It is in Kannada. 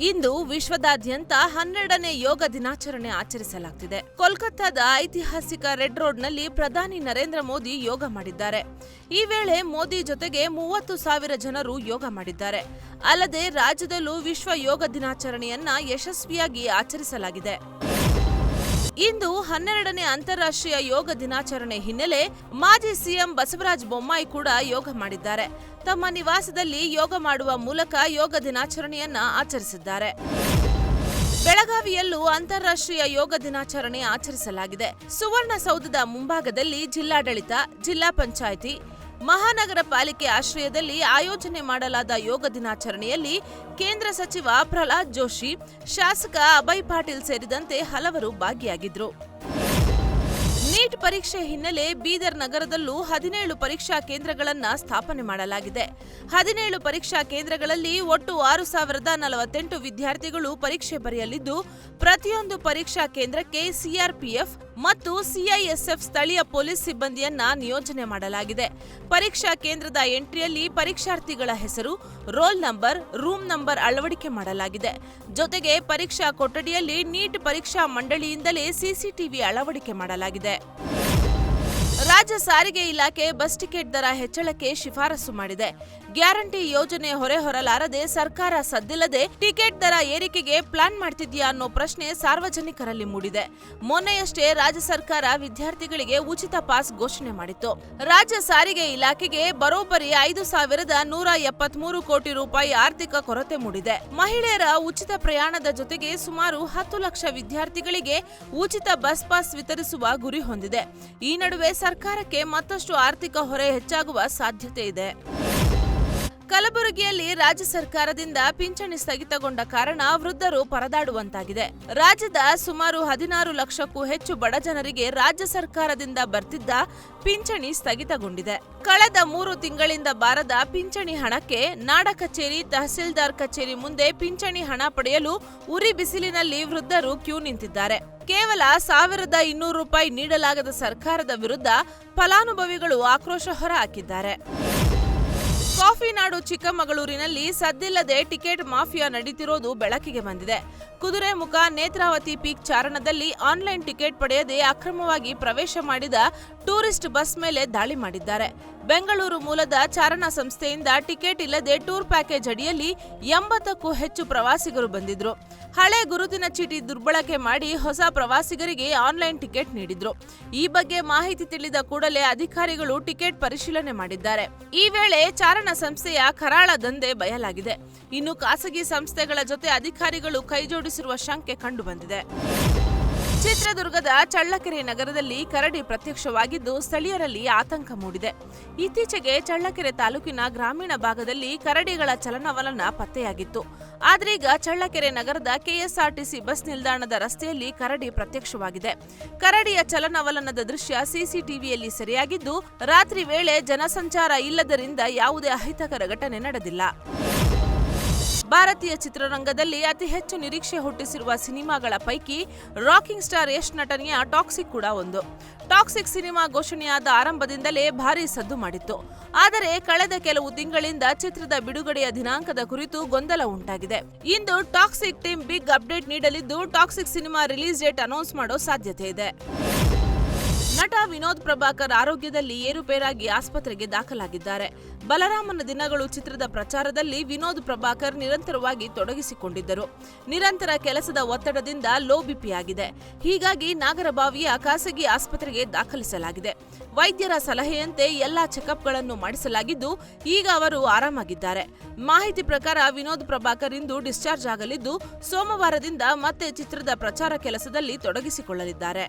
ಇಂದು ವಿಶ್ವದಾದ್ಯಂತ 12ನೇ ಯೋಗ ದಿನಾಚರಣೆ ಆಚರಿಸಲಾಗುತ್ತಿದೆ. ಕೋಲ್ಕತ್ತಾದ ಐತಿಹಾಸಿಕ ರೆಡ್ ರೋಡ್ನಲ್ಲಿ ಪ್ರಧಾನಿ ನರೇಂದ್ರ ಮೋದಿ ಯೋಗ ಮಾಡಿದ್ದಾರೆ. ಈ ವೇಳೆ ಮೋದಿ ಜೊತೆಗೆ 30,000 ಜನರು ಯೋಗ ಮಾಡಿದ್ದಾರೆ. ಅಲ್ಲದೆ ರಾಜ್ಯದಲ್ಲೂ ವಿಶ್ವ ಯೋಗ ದಿನಾಚರಣೆಯನ್ನ ಯಶಸ್ವಿಯಾಗಿ ಆಚರಿಸಲಾಗಿದೆ. ಇಂದು 12ನೇ ಅಂತಾರಾಷ್ಟ್ರೀಯ ಯೋಗ ದಿನಾಚರಣೆ ಹಿನ್ನೆಲೆ ಮಾಜಿ ಸಿಎಂ ಬಸವರಾಜ ಬೊಮ್ಮಾಯಿ ಕೂಡ ಯೋಗ ಮಾಡಿದ್ದಾರೆ. ತಮ್ಮ ನಿವಾಸದಲ್ಲಿ ಯೋಗ ಮಾಡುವ ಮೂಲಕ ಯೋಗ ದಿನಾಚರಣೆಯನ್ನ ಆಚರಿಸಿದ್ದಾರೆ. ಬೆಳಗಾವಿಯಲ್ಲೂ ಅಂತಾರಾಷ್ಟ್ರೀಯ ಯೋಗ ದಿನಾಚರಣೆ ಆಚರಿಸಲಾಗಿದೆ. ಸುವರ್ಣಸೌಧದ ಮುಂಭಾಗದಲ್ಲಿ ಜಿಲ್ಲಾಡಳಿತ, ಜಿಲ್ಲಾ ಪಂಚಾಯಿತಿ, ಮಹಾನಗರ ಪಾಲಿಕೆ ಆಶ್ರಯದಲ್ಲಿ ಆಯೋಜನೆ ಮಾಡಲಾದ ಯೋಗ ದಿನಾಚರಣೆಯಲ್ಲಿ ಕೇಂದ್ರ ಸಚಿವ ಪ್ರಹ್ಲಾದ್ ಜೋಶಿ, ಶಾಸಕ ಅಭಯ್ ಪಾಟೀಲ್ ಸೇರಿದಂತೆ ಹಲವರು ಭಾಗಿಯಾಗಿದ್ರು. ನೀಟ್ ಪರೀಕ್ಷೆ ಹಿನ್ನೆಲೆ ಬೀದರ್ ನಗರದಲ್ಲೂ 17 ಪರೀಕ್ಷಾ ಕೇಂದ್ರಗಳನ್ನು ಸ್ಥಾಪನೆ ಮಾಡಲಾಗಿದೆ. 17 ಪರೀಕ್ಷಾ ಕೇಂದ್ರಗಳಲ್ಲಿ ಒಟ್ಟು 6,048 ವಿದ್ಯಾರ್ಥಿಗಳು ಪರೀಕ್ಷೆ ಬರೆಯಲಿದ್ದು, ಪ್ರತಿಯೊಂದು ಪರೀಕ್ಷಾ ಕೇಂದ್ರಕ್ಕೆ ಸಿಆರ್ಪಿಎಫ್ ಮತ್ತು ಸಿಐಎಸ್ಎಫ್ ಸ್ಥಳೀಯ ಪೊಲೀಸ್ ಸಿಬ್ಬಂದಿಯನ್ನ ನಿಯೋಜನೆ ಮಾಡಲಾಗಿದೆ. ಪರೀಕ್ಷಾ ಕೇಂದ್ರದ ಎಂಟ್ರಿಯಲ್ಲಿ ಪರೀಕ್ಷಾರ್ಥಿಗಳ ಹೆಸರು, ರೋಲ್ ನಂಬರ್, ರೂಮ್ ನಂಬರ್ ಅಳವಡಿಕೆ ಮಾಡಲಾಗಿದೆ. ಜೊತೆಗೆ ಪರೀಕ್ಷಾ ಕೊಠಡಿಯಲ್ಲಿ ನೀಟ್ ಪರೀಕ್ಷಾ ಮಂಡಳಿಯಿಂದಲೇ ಸಿಸಿಟಿವಿ ಅಳವಡಿಕೆ ಮಾಡಲಾಗಿದೆ. ರಾಜ್ಯ ಸಾರಿಗೆ ಇಲಾಖೆ ಬಸ್ ಟಿಕೆಟ್ ದರ ಹೆಚ್ಚಳಕ್ಕೆ ಶಿಫಾರಸು ಮಾಡಿದೆ. ಗ್ಯಾರಂಟಿ ಯೋಜನೆ ಹೊರೆ ಹೊರಲಾರದೆ ಸರ್ಕಾರ ಸದ್ದಿಲ್ಲದೆ ಟಿಕೆಟ್ ದರ ಏರಿಕೆಗೆ ಪ್ಲಾನ್ ಮಾಡ್ತಿದ್ಯಾ ಅನ್ನೋ ಪ್ರಶ್ನೆ ಸಾರ್ವಜನಿಕರಲ್ಲಿ ಮೂಡಿದೆ. ಮೊನ್ನೆಯಷ್ಟೇ ರಾಜ್ಯ ಸರ್ಕಾರ ವಿದ್ಯಾರ್ಥಿಗಳಿಗೆ ಉಚಿತ ಪಾಸ್ ಘೋಷಣೆ ಮಾಡಿತ್ತು. ರಾಜ್ಯ ಸಾರಿಗೆ ಇಲಾಖೆಗೆ ಬರೋಬ್ಬರಿ 5,173 ಕೋಟಿ ರೂಪಾಯಿ ಆರ್ಥಿಕ ಕೊರತೆ ಮೂಡಿದೆ. ಮಹಿಳೆಯರ ಉಚಿತ ಪ್ರಯಾಣದ ಜೊತೆಗೆ ಸುಮಾರು 10 ಲಕ್ಷ ವಿದ್ಯಾರ್ಥಿಗಳಿಗೆ ಉಚಿತ ಬಸ್ ಪಾಸ್ ವಿತರಿಸುವ ಗುರಿ ಹೊಂದಿದೆ. ಈ ನಡುವೆ ಸರ್ಕಾರಕ್ಕೆ ಮತ್ತಷ್ಟು ಆರ್ಥಿಕ ಹೊರೆ ಹೆಚ್ಚಾಗುವ ಸಾಧ್ಯತೆ ಇದೆ. ಕಲಬುರಗಿಯಲ್ಲಿ ರಾಜ್ಯ ಸರ್ಕಾರದಿಂದ ಪಿಂಚಣಿ ಸ್ಥಗಿತಗೊಂಡ ಕಾರಣ ವೃದ್ಧರು ಪರದಾಡುವಂತಾಗಿದೆ. ರಾಜ್ಯದ ಸುಮಾರು 16 ಲಕ್ಷಕ್ಕೂ ಹೆಚ್ಚು ಬಡ ಜನರಿಗೆ ರಾಜ್ಯ ಸರ್ಕಾರದಿಂದ ಬರ್ತಿದ್ದ ಪಿಂಚಣಿ ಸ್ಥಗಿತಗೊಂಡಿದೆ. ಕಳೆದ 3 ತಿಂಗಳಿಂದ ಬಾರದ ಪಿಂಚಣಿ ಹಣಕ್ಕೆ ನಾಡ ಕಚೇರಿ, ತಹಸೀಲ್ದಾರ್ ಕಚೇರಿ ಮುಂದೆ ಪಿಂಚಣಿ ಹಣ ಪಡೆಯಲು ಉರಿ ಬಿಸಿಲಿನಲ್ಲಿ ವೃದ್ಧರು ಕ್ಯೂ ನಿಂತಿದ್ದಾರೆ. ಕೇವಲ 1,200 ರೂಪಾಯಿ ನೀಡಲಾಗದ ಸರ್ಕಾರದ ವಿರುದ್ಧ ಫಲಾನುಭವಿಗಳು ಆಕ್ರೋಶ ಹೊರಹಾಕಿದ್ದಾರೆ. ಕಾಫಿ ನಾಡು ಚಿಕ್ಕಮಗಳೂರಿನಲ್ಲಿ ಸದ್ದಿಲ್ಲದೆ ಟಿಕೆಟ್ ಮಾಫಿಯಾ ನಡೀತಿರೋದು ಬೆಳಕಿಗೆ ಬಂದಿದೆ. ಕುದುರೆಮುಖ ನೇತ್ರಾವತಿ ಪೀಕ್ ಚಾರಣದಲ್ಲಿ ಆನ್ಲೈನ್ ಟಿಕೆಟ್ ಪಡೆಯದೆ ಅಕ್ರಮವಾಗಿ ಪ್ರವೇಶ ಮಾಡಿದ ಟೂರಿಸ್ಟ್ ಬಸ್ ಮೇಲೆ ದಾಳಿ ಮಾಡಿದ್ದಾರೆ. ಬೆಂಗಳೂರು ಮೂಲದ ಚಾರಣ ಸಂಸ್ಥೆಯಿಂದ ಟಿಕೆಟ್ ಇಲ್ಲದೆ ಟೂರ್ ಪ್ಯಾಕೇಜ್ ಅಡಿಯಲ್ಲಿ 80ಕ್ಕೂ ಹೆಚ್ಚು ಪ್ರವಾಸಿಗರು ಬಂದಿದ್ರು. ಹಳೆ ಗುರುತಿನ ಚೀಟಿ ದುರ್ಬಳಕೆ ಮಾಡಿ ಹೊಸ ಪ್ರವಾಸಿಗರಿಗೆ ಆನ್ಲೈನ್ ಟಿಕೆಟ್ ನೀಡಿದ್ರು. ಈ ಬಗ್ಗೆ ಮಾಹಿತಿ ತಿಳಿದ ಕೂಡಲೇ ಅಧಿಕಾರಿಗಳು ಟಿಕೆಟ್ ಪರಿಶೀಲನೆ ಮಾಡಿದ್ದಾರೆ. ಈ ವೇಳೆ ಚಾರಣ ಸಂಸ್ಥೆಯ ಕರಾಳ ದಂಧೆ ಬಯಲಾಗಿದೆ. ಇನ್ನು ಖಾಸಗಿ ಸಂಸ್ಥೆಗಳ ಜೊತೆ ಅಧಿಕಾರಿಗಳು ಕೈಜೋಡಿಸಿರುವ ಶಂಕೆ ಕಂಡುಬಂದಿದೆ. ಚಿತ್ರದುರ್ಗದ ಚಳ್ಳಕೆರೆ ನಗರದಲ್ಲಿ ಕರಡಿ ಪ್ರತ್ಯಕ್ಷವಾಗಿದ್ದು ಸ್ಥಳೀಯರಲ್ಲಿ ಆತಂಕ ಮೂಡಿದೆ. ಇತ್ತೀಚೆಗೆ ಚಳ್ಳಕೆರೆ ತಾಲೂಕಿನ ಗ್ರಾಮೀಣ ಭಾಗದಲ್ಲಿ ಕರಡಿಗಳ ಚಲನವಲನ ಪತ್ತೆಯಾಗಿತ್ತು. ಆದ್ರೀಗ ಚಳ್ಳಕೆರೆ ನಗರದ ಕೆಎಸ್ಆರ್ಟಿಸಿ ಬಸ್ ನಿಲ್ದಾಣದ ರಸ್ತೆಯಲ್ಲಿ ಕರಡಿ ಪ್ರತ್ಯಕ್ಷವಾಗಿದೆ. ಕರಡಿಯ ಚಲನವಲನದ ದೃಶ್ಯ ಸಿಸಿಟಿವಿಯಲ್ಲಿ ಸೆರೆಯಾಗಿದ್ದು, ರಾತ್ರಿ ವೇಳೆ ಜನಸಂಚಾರ ಇಲ್ಲದರಿಂದ ಯಾವುದೇ ಅಹಿತಕರ ಘಟನೆ ನಡೆದಿಲ್ಲ. ಭಾರತೀಯ ಚಿತ್ರರಂಗದಲ್ಲಿ ಅತಿ ಹೆಚ್ಚು ನಿರೀಕ್ಷೆ ಹುಟ್ಟಿಸಿರುವ ಸಿನಿಮಾಗಳ ಪೈಕಿ ರಾಕಿಂಗ್ ಸ್ಟಾರ್ ಯಶ್ ನಟನೆಯ ಟಾಕ್ಸಿಕ್ ಕೂಡ ಒಂದು. ಟಾಕ್ಸಿಕ್ ಸಿನಿಮಾ ಘೋಷಣೆಯಾದ ಆರಂಭದಿಂದಲೇ ಭಾರೀ ಸದ್ದು ಮಾಡಿತ್ತು. ಆದರೆ ಕಳೆದ ಕೆಲವು ತಿಂಗಳಿಂದ ಚಿತ್ರದ ಬಿಡುಗಡೆಯ ದಿನಾಂಕದ ಕುರಿತು ಗೊಂದಲ ಉಂಟಾಗಿದೆ. ಇಂದು ಟಾಕ್ಸಿಕ್ ಟೀಮ್ ಬಿಗ್ ಅಪ್ಡೇಟ್ ನೀಡಲಿದ್ದು, toxic cinema release date announce ಮಾಡೋ ಸಾಧ್ಯತೆ ಇದೆ. ನಟ ವಿನೋದ್ ಪ್ರಭಾಕರ್ ಆರೋಗ್ಯದಲ್ಲಿ ಏರುಪೇರಾಗಿ ಆಸ್ಪತ್ರೆಗೆ ದಾಖಲಾಗಿದ್ದಾರೆ. ಬಲರಾಮನ ದಿನಗಳು ಚಿತ್ರದ ಪ್ರಚಾರದಲ್ಲಿ ವಿನೋದ್ ಪ್ರಭಾಕರ್ ನಿರಂತರವಾಗಿ ತೊಡಗಿಸಿಕೊಂಡಿದ್ದರು. ನಿರಂತರ ಕೆಲಸದ ಒತ್ತಡದಿಂದ ಲೋ ಬಿಪಿ ಆಗಿದೆ. ಹೀಗಾಗಿ ನಾಗರಬಾವಿಯ ಖಾಸಗಿ ಆಸ್ಪತ್ರೆಗೆ ದಾಖಲಿಸಲಾಗಿದೆ. ವೈದ್ಯರ ಸಲಹೆಯಂತೆ ಎಲ್ಲಾ ಚೆಕಪ್ಗಳನ್ನು ಮಾಡಿಸಲಾಗಿದ್ದು, ಈಗ ಅವರು ಆರಾಮಾಗಿದ್ದಾರೆ. ಮಾಹಿತಿ ಪ್ರಕಾರ ವಿನೋದ್ ಪ್ರಭಾಕರ್ ಇಂದು ಡಿಸ್ಚಾರ್ಜ್ ಆಗಲಿದ್ದು, ಸೋಮವಾರದಿಂದ ಮತ್ತೆ ಚಿತ್ರದ ಪ್ರಚಾರ ಕೆಲಸದಲ್ಲಿ ತೊಡಗಿಸಿಕೊಳ್ಳಲಿದ್ದಾರೆ.